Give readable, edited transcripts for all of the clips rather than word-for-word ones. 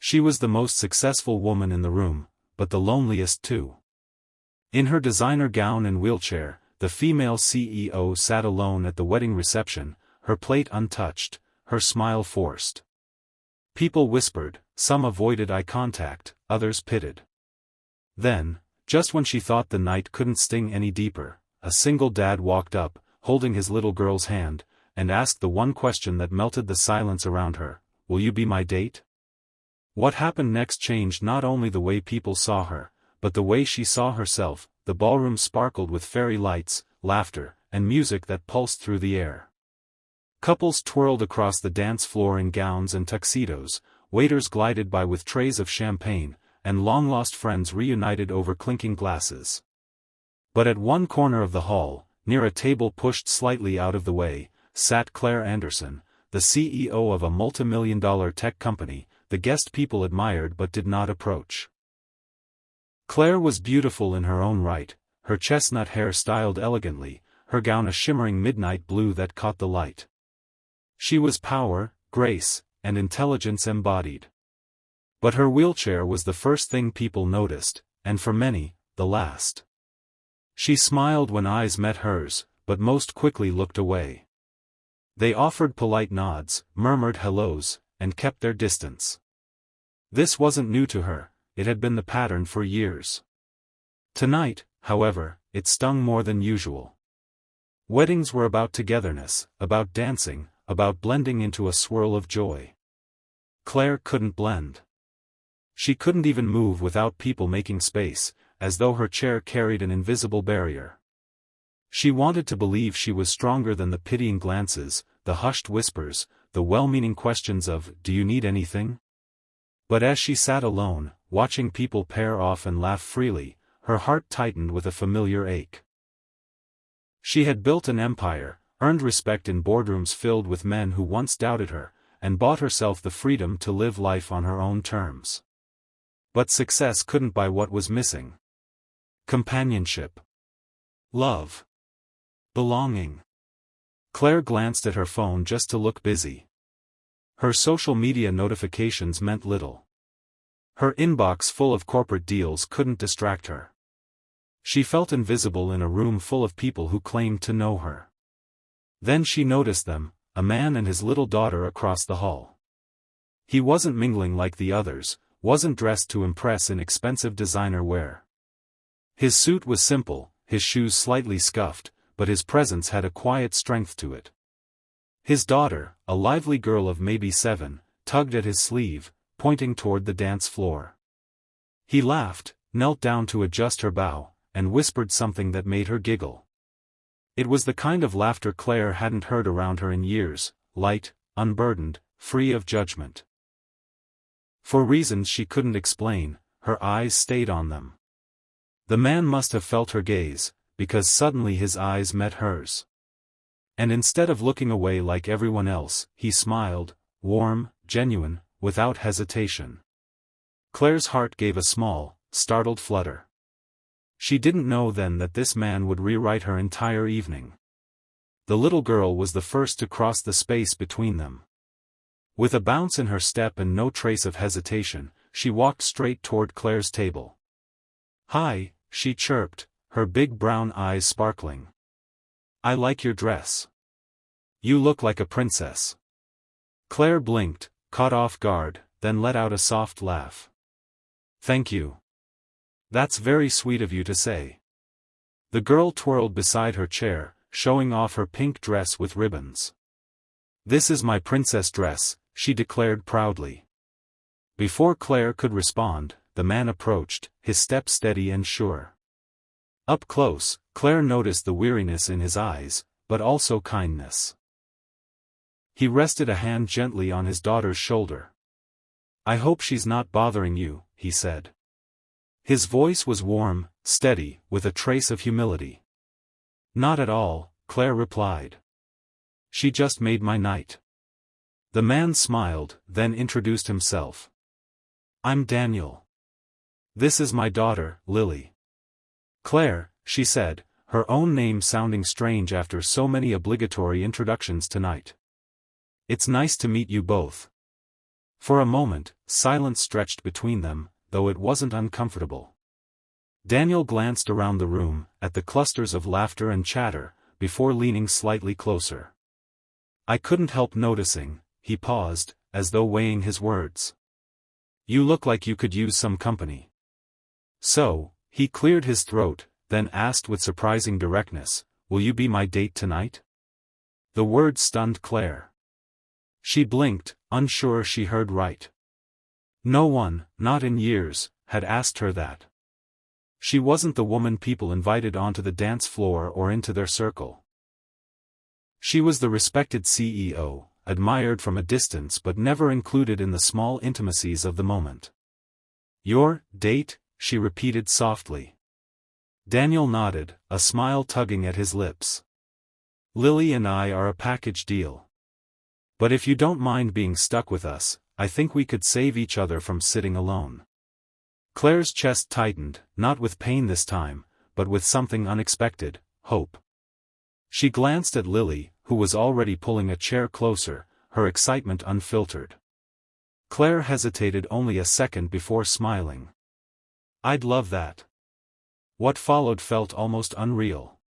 She was the most successful woman in the room, but the loneliest too. In her designer gown and wheelchair, the female CEO sat alone at the wedding reception, her plate untouched, her smile forced. People whispered, some avoided eye contact, others pitted. Then, just when she thought the night couldn't sting any deeper, a single dad walked up, holding his little girl's hand, and asked the one question that melted the silence around her, "Will you be my date?" What happened next changed not only the way people saw her, but the way she saw herself. The ballroom sparkled with fairy lights, laughter, and music that pulsed through the air. Couples twirled across the dance floor in gowns and tuxedos, waiters glided by with trays of champagne, and long-lost friends reunited over clinking glasses. But at one corner of the hall, near a table pushed slightly out of the way, sat Claire Anderson, the CEO of a multimillion-dollar tech company, the guest people admired but did not approach. Claire was beautiful in her own right, her chestnut hair styled elegantly, her gown a shimmering midnight blue that caught the light. She was power, grace, and intelligence embodied. But her wheelchair was the first thing people noticed, and for many, the last. She smiled when eyes met hers, but most quickly looked away. They offered polite nods, murmured hellos, and kept their distance. This wasn't new to her. It had been the pattern for years. Tonight, however, it stung more than usual. Weddings were about togetherness, about dancing, about blending into a swirl of joy. Claire couldn't blend. She couldn't even move without people making space, as though her chair carried an invisible barrier. She wanted to believe she was stronger than the pitying glances, the hushed whispers, the well-meaning questions of, "Do you need anything?" But as she sat alone, watching people pair off and laugh freely, her heart tightened with a familiar ache. She had built an empire, earned respect in boardrooms filled with men who once doubted her, and bought herself the freedom to live life on her own terms. But success couldn't buy what was missing. Companionship. Love. Belonging. Claire glanced at her phone just to look busy. Her social media notifications meant little. Her inbox full of corporate deals couldn't distract her. She felt invisible in a room full of people who claimed to know her. Then she noticed them, a man and his little daughter across the hall. He wasn't mingling like the others, wasn't dressed to impress in expensive designer wear. His suit was simple, his shoes slightly scuffed, but his presence had a quiet strength to it. His daughter, a lively girl of maybe 7, tugged at his sleeve, pointing toward the dance floor. He laughed, knelt down to adjust her bow, and whispered something that made her giggle. It was the kind of laughter Claire hadn't heard around her in years, light, unburdened, free of judgment. For reasons she couldn't explain, her eyes stayed on them. The man must have felt her gaze, because suddenly his eyes met hers. And instead of looking away like everyone else, he smiled, warm, genuine, without hesitation. Claire's heart gave a small, startled flutter. She didn't know then that this man would rewrite her entire evening. The little girl was the first to cross the space between them. With a bounce in her step and no trace of hesitation, she walked straight toward Claire's table. "Hi," she chirped, her big brown eyes sparkling. "I like your dress. You look like a princess." Claire blinked, caught off guard, then let out a soft laugh. "Thank you. That's very sweet of you to say." The girl twirled beside her chair, showing off her pink dress with ribbons. "This is my princess dress," she declared proudly. Before Claire could respond, the man approached, his step steady and sure. Up close, Claire noticed the weariness in his eyes, but also kindness. He rested a hand gently on his daughter's shoulder. "I hope she's not bothering you," he said. His voice was warm, steady, with a trace of humility. "Not at all," Claire replied. "She just made my night." The man smiled, then introduced himself. "I'm Daniel. This is my daughter, Lily." "Claire," she said, her own name sounding strange after so many obligatory introductions tonight. "It's nice to meet you both." For a moment, silence stretched between them, though it wasn't uncomfortable. Daniel glanced around the room, at the clusters of laughter and chatter, before leaning slightly closer. "I couldn't help noticing," he paused, as though weighing his words. "You look like you could use some company." So, he cleared his throat, then asked with surprising directness, "Will you be my date tonight?" The word stunned Claire. She blinked, unsure she heard right. No one, not in years, had asked her that. She wasn't the woman people invited onto the dance floor or into their circle. She was the respected CEO, admired from a distance but never included in the small intimacies of the moment. "Your date?" she repeated softly. Daniel nodded, a smile tugging at his lips. "Lily and I are a package deal. But if you don't mind being stuck with us, I think we could save each other from sitting alone." Claire's chest tightened, not with pain this time, but with something unexpected, hope. She glanced at Lily, who was already pulling a chair closer, her excitement unfiltered. Claire hesitated only a second before smiling. "I'd love that." What followed felt almost unreal.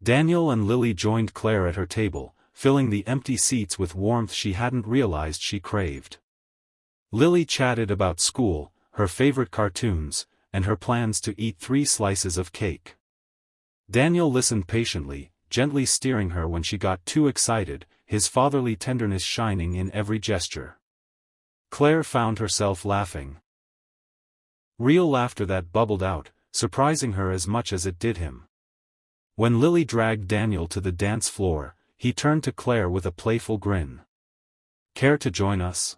Daniel and Lily joined Claire at her table, filling the empty seats with warmth she hadn't realized she craved. Lily chatted about school, her favorite cartoons, and her plans to eat 3 slices of cake. Daniel listened patiently, gently steering her when she got too excited, his fatherly tenderness shining in every gesture. Claire found herself laughing. Real laughter that bubbled out, surprising her as much as it did him. When Lily dragged Daniel to the dance floor, he turned to Claire with a playful grin. "Care to join us?"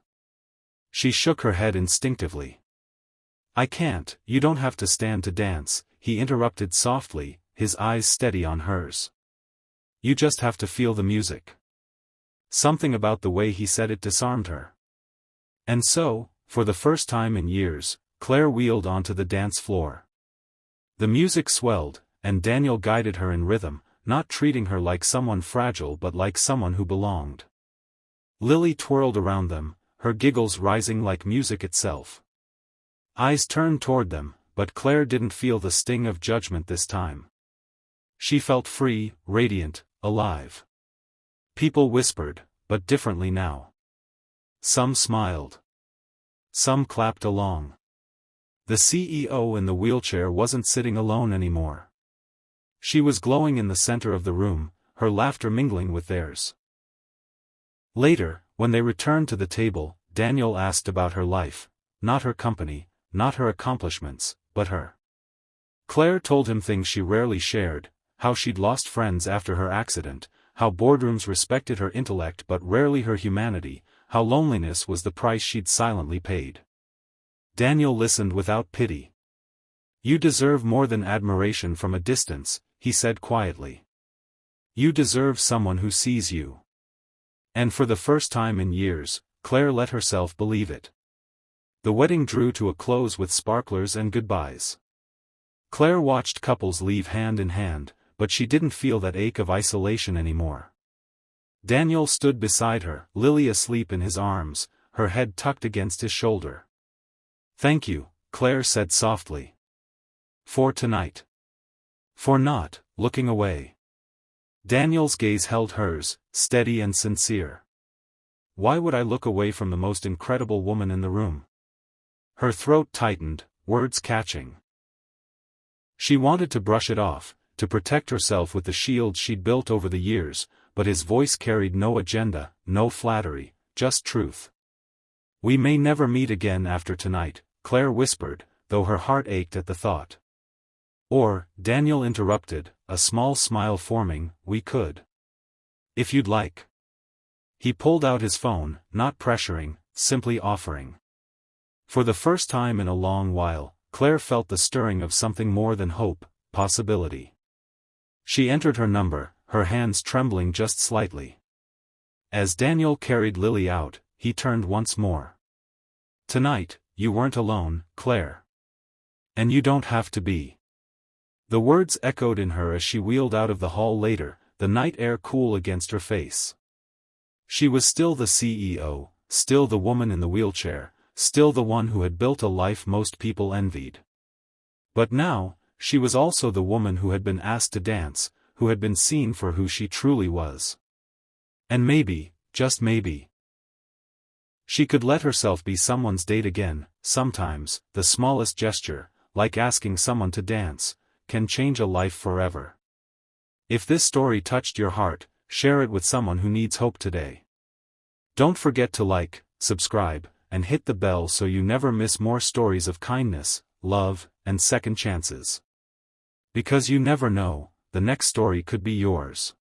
She shook her head instinctively. "I can't, you don't have to stand to dance," he interrupted softly, his eyes steady on hers. "You just have to feel the music." Something about the way he said it disarmed her. And so, for the first time in years, Claire wheeled onto the dance floor. The music swelled, and Daniel guided her in rhythm, not treating her like someone fragile but like someone who belonged. Lily twirled around them, her giggles rising like music itself. Eyes turned toward them, but Claire didn't feel the sting of judgment this time. She felt free, radiant, alive. People whispered, but differently now. Some smiled. Some clapped along. The CEO in the wheelchair wasn't sitting alone anymore. She was glowing in the center of the room, her laughter mingling with theirs. Later, when they returned to the table, Daniel asked about her life, not her company, not her accomplishments, but her. Claire told him things she rarely shared, how she'd lost friends after her accident, how boardrooms respected her intellect but rarely her humanity, how loneliness was the price she'd silently paid. Daniel listened without pity. "You deserve more than admiration from a distance," he said quietly. "You deserve someone who sees you." And for the first time in years, Claire let herself believe it. The wedding drew to a close with sparklers and goodbyes. Claire watched couples leave hand in hand, but she didn't feel that ache of isolation anymore. Daniel stood beside her, Lily asleep in his arms, her head tucked against his shoulder. "Thank you," Claire said softly. "For tonight." For not looking away. Daniel's gaze held hers, steady and sincere. "Why would I look away from the most incredible woman in the room?" Her throat tightened, words catching. She wanted to brush it off, to protect herself with the shield she'd built over the years, but his voice carried no agenda, no flattery, just truth. "We may never meet again after tonight," Claire whispered, though her heart ached at the thought. "Or," Daniel interrupted, a small smile forming, "we could. If you'd like." He pulled out his phone, not pressuring, simply offering. For the first time in a long while, Claire felt the stirring of something more than hope, possibility. She entered her number, her hands trembling just slightly. As Daniel carried Lily out, he turned once more. "Tonight, you weren't alone, Claire. And you don't have to be." The words echoed in her as she wheeled out of the hall later, the night air cool against her face. She was still the CEO, still the woman in the wheelchair, still the one who had built a life most people envied. But now, she was also the woman who had been asked to dance, who had been seen for who she truly was. And maybe, just maybe, she could let herself be someone's date again. Sometimes, the smallest gesture, like asking someone to dance, can change a life forever. If this story touched your heart, share it with someone who needs hope today. Don't forget to like, subscribe, and hit the bell so you never miss more stories of kindness, love, and second chances. Because you never know, the next story could be yours.